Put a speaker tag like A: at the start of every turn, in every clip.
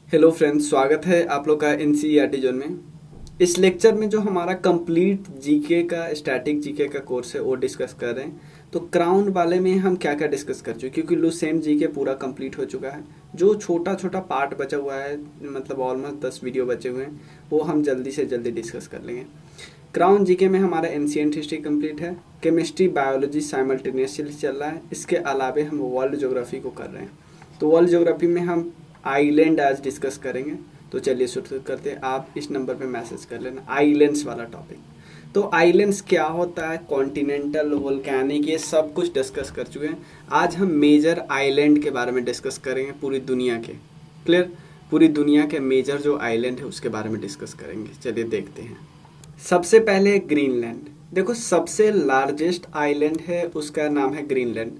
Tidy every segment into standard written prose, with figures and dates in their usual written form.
A: Hello friends, स्वागत है आप लोग का एनसीईआरटी जोन में। इस लेक्चर में जो हमारा कंप्लीट जीके का स्टैटिक जीके का कोर्स है वो डिस्कस कर रहे हैं। तो क्राउन वाले में हम क्या क्या डिस्कस कर चुके, क्योंकि लुसेंट जीके पूरा कंप्लीट हो चुका है। जो छोटा छोटा पार्ट बचा हुआ है, मतलब ऑलमोस्ट 10 वीडियो बचे हुए हैं, वो हम जल्दी से जल्दी डिस्कस कर लेंगे। क्राउन जीके में हमारा एंशिएंट हिस्ट्री कंप्लीट है। केमिस्ट्री बायोलॉजी साइमल्टेनियसली चल रहा है। इसके अलावे हम वर्ल्ड ज्योग्राफी को कर रहे हैं। तो वर्ल्ड ज्योग्राफी में हम आइलैंड आज डिस्कस करेंगे। तो चलिए शुरू करते हैं। आप इस नंबर पे मैसेज कर लेना आइलैंड्स वाला टॉपिक। तो आइलैंड्स क्या होता है, कॉन्टिनेंटल, वोल्केनिक, ये सब कुछ डिस्कस कर चुके हैं। आज हम मेजर आइलैंड के बारे में डिस्कस करेंगे, पूरी दुनिया के। क्लियर? पूरी दुनिया के मेजर जो आइलैंड है उसके बारे में डिस्कस करेंगे। चलिए देखते हैं। सबसे पहले ग्रीनलैंड। देखो, सबसे लार्जेस्ट आइलैंड है, उसका नाम है ग्रीनलैंड।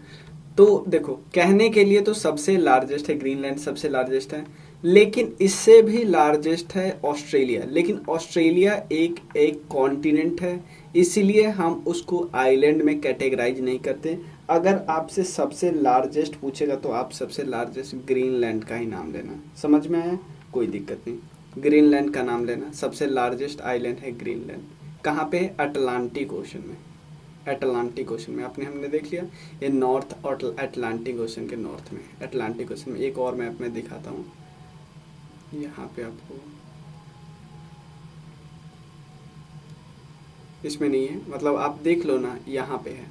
A: तो देखो, कहने के लिए तो सबसे लार्जेस्ट है ग्रीनलैंड, सबसे लार्जेस्ट है, लेकिन इससे भी लार्जेस्ट है ऑस्ट्रेलिया। लेकिन ऑस्ट्रेलिया एक एक कॉन्टिनेंट है, इसीलिए हम उसको आइलैंड में कैटेगराइज नहीं करते। अगर आपसे सबसे लार्जेस्ट पूछेगा तो आप सबसे लार्जेस्ट ग्रीनलैंड का ही नाम लेना। समझ में आया? कोई दिक्कत नहीं, ग्रीनलैंड का नाम लेना। सबसे लार्जेस्ट आइलैंड है ग्रीनलैंड। कहाँ पे है? अटलांटिक ओशन में। अटलांटिक ओशन में आपने हमने देख लिया, ये नॉर्थ और अटलांटिक ओशन के नॉर्थ में। अटलांटिक ओशन में एक और मैप में दिखाता हूँ, यहाँ पे आपको, इसमें नहीं है, मतलब आप देख लो ना, यहाँ पे है।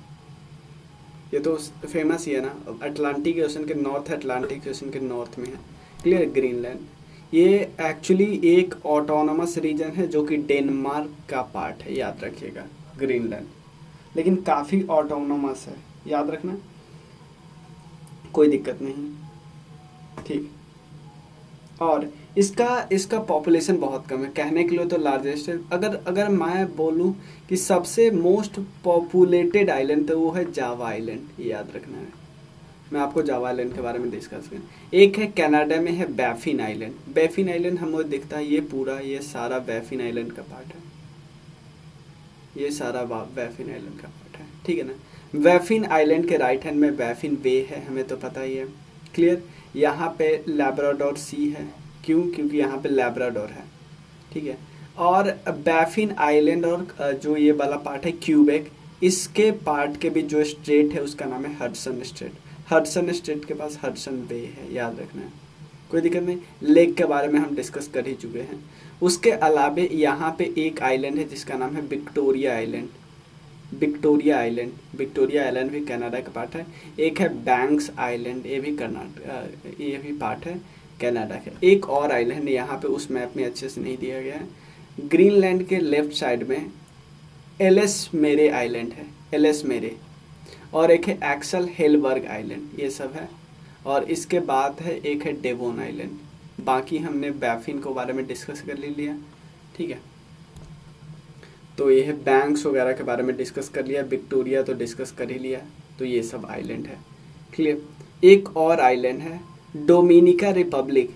A: ये तो फेमस ही है ना, अटलांटिक ओशन के नॉर्थ, अटलांटिक ओशन के नॉर्थ में है। क्लियर? ग्रीनलैंड ये एक्चुअली एक ऑटोनोमस रीजन है जो कि डेनमार्क का पार्ट है, याद रखिएगा ग्रीनलैंड। लेकिन काफ़ी ऑटोनोमस है, याद रखना, कोई दिक्कत नहीं। ठीक। और इसका इसका पॉपुलेशन बहुत कम है, कहने के लिए तो लार्जेस्ट है। अगर अगर मैं बोलूं कि सबसे मोस्ट पॉपुलेटेड आइलैंड तो वो है जावा आइलैंड, ये याद रखना है। मैं आपको जावा आइलैंड के बारे में डिस्कस करें। एक है कनाडा में है बैफिन आइलैंड। बैफिन आइलैंड हमें दिखता है, ये पूरा ये सारा बैफिन आइलैंड का पार्ट है। ये सारा बैफिन आइलैंड का पार्ट है, ठीक है ना। बैफिन आइलैंड के राइट हैंड में बैफिन बे है, हमें तो पता ही है। क्लियर? यहाँ पे लैब्राडोर सी है। क्यों? क्योंकि यहाँ पे लैब्राडोर है, ठीक है। और बैफिन आइलैंड और जो ये वाला पार्ट है क्यूबेक, इसके पार्ट के भी जो स्ट्रेट है उसका नाम है हडसन स्ट्रेट। हडसन स्ट्रेट के पास हडसन बे है, याद रखना है, कोई दिक्कत नहीं। लेक के बारे में हम डिस्कस कर ही चुके हैं। उसके अलावे यहाँ पे एक आइलैंड है जिसका नाम है Victoria island. Victoria island, Victoria island भी कनाडा का पार्ट है। एक है बैंक्स आइलैंड, ये भी कर्नाटक, ये भी पार्ट है कनाडा का। एक और आइलैंड यहाँ पे उस मैप में अच्छे से नहीं दिया गया है। ग्रीनलैंड के लेफ्ट साइड में एलिस मेरे आइलैंड है, एलिस मेरे। और एक है एक्सल हेलबर्ग आइलैंड, ये सब है। और इसके बाद है एक है डेवोन आइलैंड। बाकी हमने बैफिन के बारे में डिस्कस कर लिया, ठीक है। तो ये है बैंक्स वगैरह के बारे में डिस्कस कर लिया, विक्टोरिया तो डिस्कस कर ही लिया। तो ये सब आइलैंड है, क्लियर। एक और आइलैंड है डोमिनिका रिपब्लिक।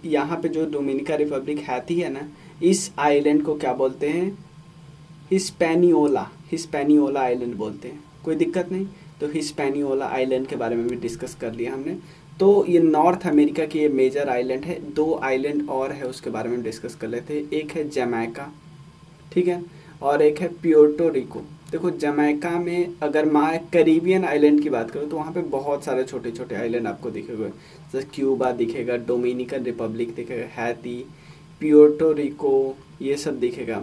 A: यहाँ पे जो डोमिनिका रिपब्लिक हैती है ना, इस आइलैंड को क्या बोलते हैं? हिस्पैनियोला, हिस्पैनियोला आइलैंड बोलते हैं, कोई दिक्कत नहीं। तो हिस्पैनियोला आइलैंड के बारे में भी डिस्कस कर लिया हमने। तो ये नॉर्थ अमेरिका की ये मेजर आइलैंड है। दो आइलैंड और है, उसके बारे में डिस्कस कर लेते हैं। एक है जमैका, ठीक है, और एक है प्योर्टो रिको। देखो, जमैका में अगर मैं करीबियन आइलैंड की बात करूँ तो वहाँ पे बहुत सारे छोटे छोटे आइलैंड आपको दिखेगा, जैसे क्यूबा दिखेगा, डोमिनिकन रिपब्लिक दिखेगा, हैती, प्योर्टो रिको, ये सब दिखेगा।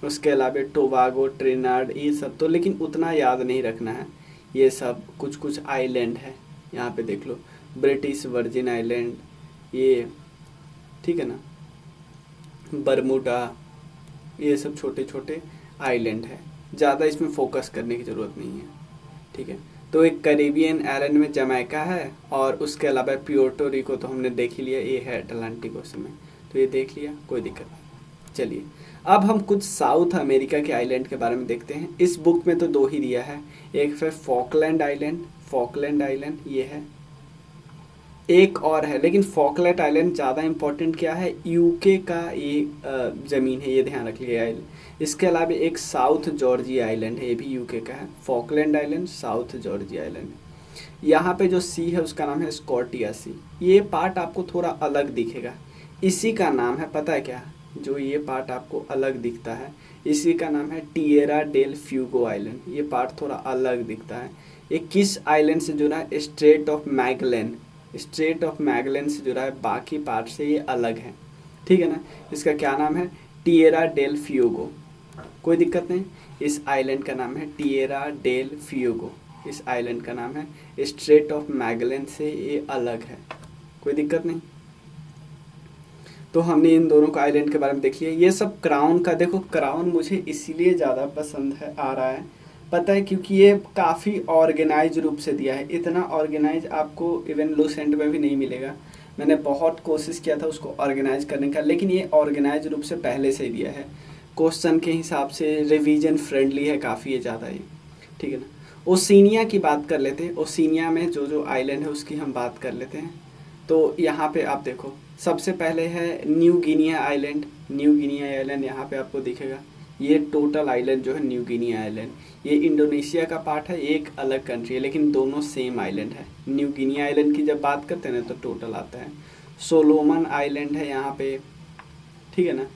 A: उसके अलावा टोबागो, ट्रिनाड, ये सब तो लेकिन उतना याद नहीं रखना है। ये सब कुछ कुछ आइलैंड है, यहाँ पे देख लो, ब्रिटिश वर्जिन आइलैंड, ये, ठीक है ना, बरमूडा, ये सब छोटे छोटे आइलैंड है। ज़्यादा इसमें फोकस करने की ज़रूरत नहीं है, ठीक है। तो एक कैरिबियन आइलैंड में जमैका है, और उसके अलावा प्योर्टो रिको तो हमने देख ही लिया, ये है अटलांटिक ओशन में। तो ये देख लिया, कोई दिक्कत नहीं। चलिए, अब हम कुछ साउथ अमेरिका के आइलैंड के बारे में देखते हैं। इस बुक में तो दो ही दिया है, एक है फॉकलैंड आइलैंड, फॉकलैंड आइलैंड ये है, एक और है, लेकिन फॉकलैंड आइलैंड ज़्यादा इंपॉर्टेंट क्या है, यूके का ये ज़मीन है, ये ध्यान रख लिया आइलैंड। इसके अलावा एक साउथ जॉर्जिया आइलैंड है, ये भी यूके का है। Falkland island, south Georgia island. यहाँ पे जो सी है उसका नाम है स्कॉटिया सी। ये पार्ट आपको थोड़ा अलग दिखेगा, इसी का नाम है, पता है क्या, जो ये पार्ट आपको अलग दिखता है इसी का नाम है टिएरा डेल फ्यूगो आइलैंड। ये पार्ट थोड़ा अलग दिखता है। ये किस आइलैंड से जुड़ा है? Straight of Magellan. Straight of Magellan से जुड़ा है, बाकी पार्ट से ये अलग है, ठीक है ना। इसका क्या नाम है? Tierra del Fuego. कोई दिक्कत नहीं, इस आइलैंड का नाम है टिएरा डेल फ्यूगो। इस आइलैंड का नाम है स्ट्रेट ऑफ मैगलेन से ये अलग है, कोई दिक्कत नहीं। तो हमने इन दोनों का आइलैंड के बारे में देख लिया। ये सब क्राउन का, देखो क्राउन मुझे इसलिए ज़्यादा पसंद है आ रहा है, पता है, क्योंकि ये काफ़ी ऑर्गेनाइज रूप से दिया है। इतना ऑर्गेनाइज आपको इवन लूसेंट में भी नहीं मिलेगा। मैंने बहुत कोशिश किया था उसको ऑर्गेनाइज करने का, लेकिन ये ऑर्गेनाइज रूप से पहले से ही दिया है। क्वेश्चन के हिसाब से रिवीजन फ्रेंडली है काफ़ी ये ज़्यादा ही, ठीक है ना। ओशिनिया की बात कर लेते हैं। ओशिनिया में जो जो आइलैंड है उसकी हम बात कर लेते हैं। तो यहाँ पे आप देखो, सबसे पहले है new Guinea island. New Guinea island यहाँ पे आपको दिखेगा। ये टोटल आइलैंड जो है न्यू गिनिया आइलैंड, ये इंडोनेशिया का पार्ट है, एक अलग कंट्री है, लेकिन दोनों सेम आइलैंड है। न्यू गिनिया आइलैंड की जब बात करते हैं ना तो टोटल आता है। सोलोमन आइलैंड है यहाँ पे, ठीक है ना।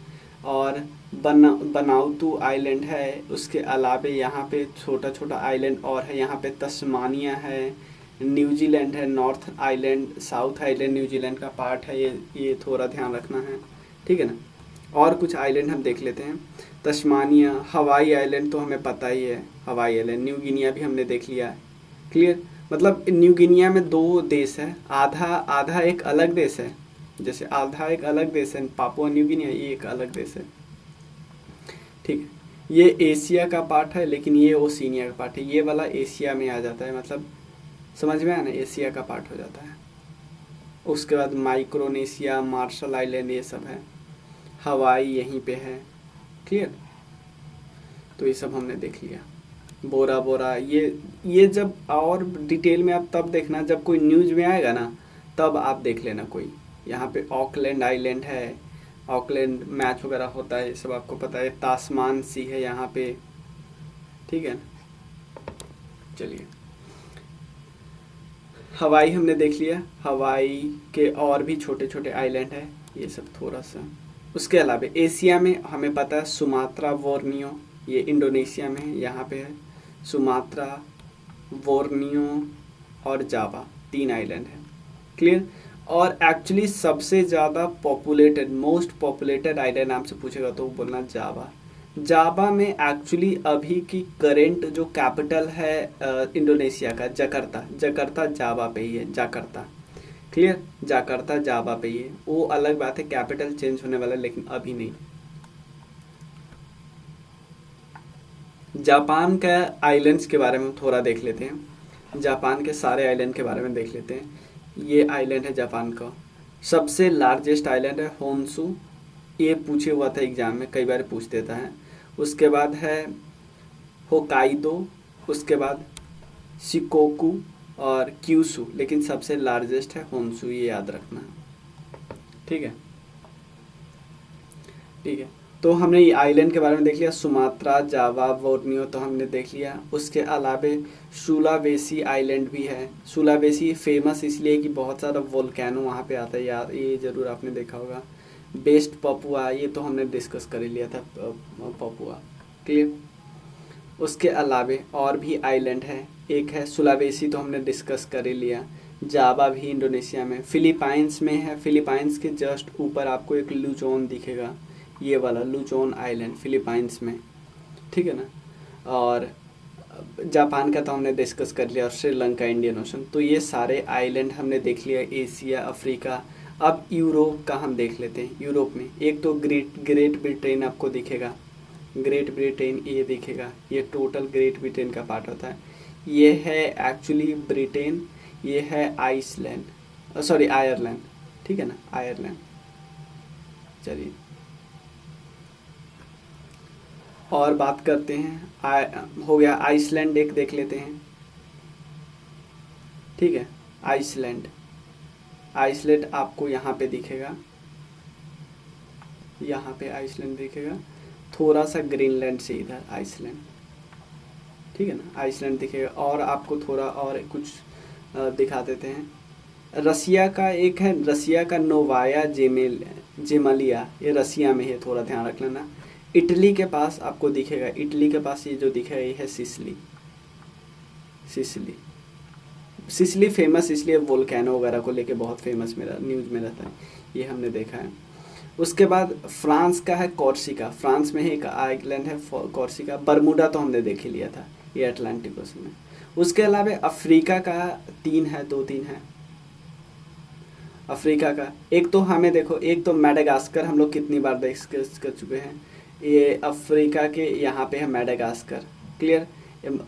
A: और बनाउतू आइलैंड है। उसके अलावे यहाँ पे छोटा छोटा आइलैंड और है, यहाँ पे तस्मानिया है, न्यूजीलैंड है, north island, south island New Zealand का पार्ट है। ये थोड़ा ध्यान रखना है, ठीक है ना। और कुछ आइलैंड हम देख लेते हैं। तस्मानिया, हवाई आइलैंड तो हमें पता ही है, हवाई आइलैंड। न्यू गिनिया भी हमने देख लिया है, क्लियर। मतलब न्यू गिनिया में दो देश है, आधा आधा एक अलग देश है, जैसे आधा एक अलग देश है पापुआ न्यू गिनिया, ये एक अलग देश है, ठीक है। ये एशिया का पार्ट है, लेकिन ये ओशिनिया का पार्ट है। ये वाला एशिया में आ जाता है, मतलब समझ में आया ना, एशिया का पार्ट हो जाता है। उसके बाद माइक्रोनेशिया, मार्शल आइलैंड, ये सब है। हवाई यहीं पे है, क्लियर। तो ये सब हमने देख लिया। बोरा बोरा, ये जब और डिटेल में आप तब देखना जब कोई न्यूज में आएगा ना, तब आप देख लेना कोई। यहाँ पे ऑकलैंड आइलैंड है, ऑकलैंड मैच वगैरह होता है, ये सब आपको पता है। तास्मान सी है यहाँ पे, ठीक है। चलिए, हवाई हमने देख लिया। हवाई के और भी छोटे छोटे आइलैंड है, ये सब थोड़ा सा। उसके अलावा एशिया में हमें पता है सुमात्रा, बोर्नियो, ये इंडोनेशिया में है, यहाँ पे है सुमात्रा, बोर्नियो और जावा, 3 आइलैंड है, क्लियर। और एक्चुअली सबसे ज़्यादा पॉपुलेटेड, मोस्ट पॉपुलेटेड आइलैंड आपसे पूछेगा तो बोलना जावा। जावा में एक्चुअली अभी की करेंट जो कैपिटल है इंडोनेशिया का, जकार्ता, जकार्ता जावा पे ही है, जकार्ता, क्लियर। जकार्ता जावा पे ही है। वो अलग बात है, कैपिटल चेंज होने वाला है, लेकिन अभी नहीं। जापान का आइलैंड्स के बारे में थोड़ा देख लेते हैं। जापान के सारे आइलैंड के बारे में देख लेते हैं। ये आइलैंड है जापान का। सबसे लार्जेस्ट आइलैंड है होन्शु, ये पूछे हुआ था एग्जाम में, कई बार पूछ देता है। उसके बाद है होकाइदो, उसके बाद शिकोकू और क्यूशु, लेकिन सबसे लार्जेस्ट है होन्शु, ये याद रखना, ठीक है, ठीक है। तो हमने ये आइलैंड के बारे में देख लिया, सुमात्रा, जावा, बोर्नियो तो हमने देख लिया। उसके अलावे सुलावेसी आइलैंड भी है। सुलावेसी फेमस इसलिए कि बहुत सारा वोल्केनो वहाँ पे आता है, यार ये ज़रूर आपने देखा होगा। बेस्ट पपुआ, ये तो हमने डिस्कस कर ही लिया था, पपुआ, क्लियर। उसके अलावे और भी आइलैंड है, एक है सुलावेसी तो हमने डिस्कस कर ही लिया। जावा भी इंडोनेशिया में, फिलीपाइंस में है। फिलीपाइंस के जस्ट ऊपर आपको एक लुचोन दिखेगा, ये वाला लुचोन आइलैंड फिलीपाइंस में, ठीक है ना। और जापान का तो हमने डिस्कस कर लिया, और श्रीलंका, इंडियन ओशन। तो ये सारे आइलैंड हमने देख लिया, एशिया, अफ्रीका। अब यूरोप का हम देख लेते हैं। यूरोप में एक तो ग्रेट ब्रिटेन आपको दिखेगा, ग्रेट ब्रिटेन ये दिखेगा, ये टोटल ग्रेट ब्रिटेन का पार्ट होता है। ये है एक्चुअली ब्रिटेन, ये है आइसलैंड, सॉरी आयरलैंड, ठीक है ना, आयरलैंड। चलिए और बात करते हैं, हो गया आइसलैंड, एक देख लेते हैं, ठीक है। आइसलैंड, आइसलैंड आपको यहाँ पे दिखेगा, यहाँ पे आइसलैंड दिखेगा, थोड़ा सा ग्रीनलैंड से इधर आइसलैंड, ठीक है ना, आइसलैंड दिखेगा। और आपको थोड़ा और कुछ दिखा देते हैं। रसिया का एक है, रसिया का नोवाया जेमालिया, ये रसिया में है, थोड़ा ध्यान रख लेना। इटली के पास आपको दिखेगा, इटली के पास ये जो दिखेगा ये है सिसिली। सिसिली सिसिली फेमस इसलिए वोल्केनो वगैरह को लेके बहुत फेमस मेरा न्यूज़ में रहता है, ये हमने देखा है। उसके बाद फ्रांस का है कॉर्सिका, फ्रांस में ही एक आइलैंड है कॉर्सिका। बरमूडा तो हमने देख ही लिया था, ये अटलांटिक ओशन में। उसके अलावा अफ्रीका का 3 है, 2-3 है अफ्रीका का। एक तो हमें देखो, एक तो मेडागास्कर हम लोग कितनी बार डिस्कस कर चुके हैं, ये अफ्रीका के यहाँ पे है मेडागास्कर, क्लियर।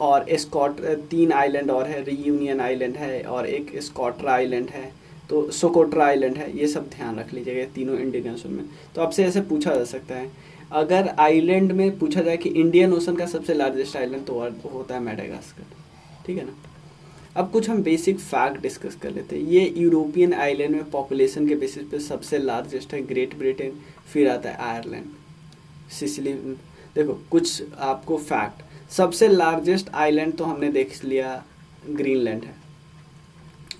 A: और स्कॉट 3 आइलैंड और है, रियूनियन आइलैंड है और एक स्कॉट्रा आइलैंड है, तो सोकोट्रा आइलैंड है, ये सब ध्यान रख लीजिएगा तीनों इंडियन ओशन में। तो आपसे ऐसे पूछा जा सकता है, अगर आइलैंड में पूछा जाए कि इंडियन ओशन का सबसे लार्जेस्ट आइलैंड, तो होता है मेडागास्कर, ठीक है ना। अब कुछ हम बेसिक फैक्ट डिस्कस कर लेते हैं। ये यूरोपियन आइलैंड में पॉपुलेशन के बेसिस पे सबसे लार्जेस्ट है ग्रेट ब्रिटेन, फिर आता है आयरलैंड, सिसिली। देखो कुछ आपको फैक्ट, सबसे लार्जेस्ट आइलैंड तो हमने देख लिया ग्रीनलैंड है।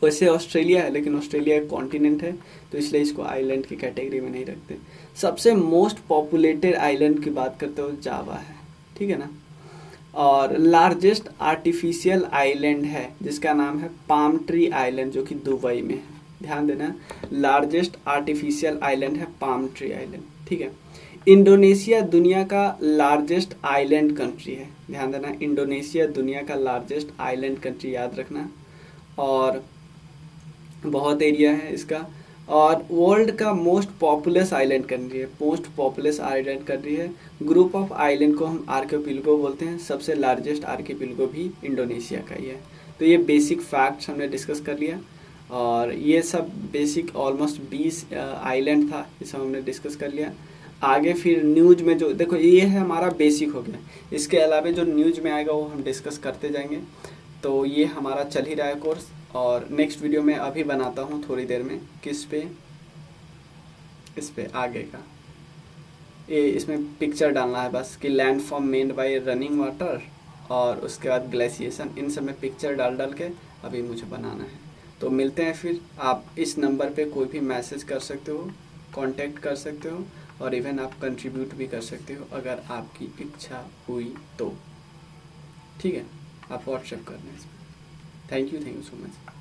A: वैसे ऑस्ट्रेलिया है, लेकिन ऑस्ट्रेलिया एक कॉन्टिनेंट है, तो इसलिए इसको आइलैंड की कैटेगरी में नहीं रखते। सबसे मोस्ट पॉपुलेटेड आइलैंड की बात करते हो जावा है, ठीक है ना। और लार्जेस्ट आर्टिफिशियल आइलैंड है जिसका नाम है पाम ट्री आइलैंड, जो कि दुबई में है, ध्यान देना। लार्जेस्ट आर्टिफिशियल आइलैंड है पाम ट्री आइलैंड, ठीक है। इंडोनेशिया दुनिया का लार्जेस्ट आइलैंड कंट्री है, ध्यान देना। इंडोनेशिया दुनिया का लार्जेस्ट आइलैंड कंट्री, याद रखना। और बहुत एरिया है इसका। और वर्ल्ड का मोस्ट पॉपुलस आइलैंड कंट्री है, मोस्ट पॉपुलस आइलैंड कंट्री है। ग्रुप ऑफ आइलैंड को हम आर्कियोपिलगो बोलते हैं, सबसे लार्जेस्ट आर्कियोपिलगो भी इंडोनेशिया का ही है। तो ये बेसिक फैक्ट्स हमने डिस्कस कर लिया, और ये सब बेसिक ऑलमोस्ट 20 आइलैंड था, ये सब हमने डिस्कस कर लिया। आगे फिर न्यूज़ में जो देखो, ये है हमारा बेसिक हो गया, इसके अलावा जो न्यूज़ में आएगा वो हम डिस्कस करते जाएंगे। तो ये हमारा चल ही रहा है कोर्स, और नेक्स्ट वीडियो में अभी बनाता हूँ थोड़ी देर में, किस पे, इस पे आगे का, ये इसमें पिक्चर डालना है बस कि land form made by running water, और उसके बाद ग्लेशिएशन, इन सब में पिक्चर डाल डाल के अभी मुझे बनाना है। तो मिलते हैं फिर। आप इस नंबर पे कोई भी मैसेज कर सकते हो, कांटेक्ट कर सकते हो, और इवन आप कंट्रीब्यूट भी कर सकते हो अगर आपकी इच्छा हुई तो, ठीक है। आप व्हाट्सएप करना है इसमें। Thank you so much.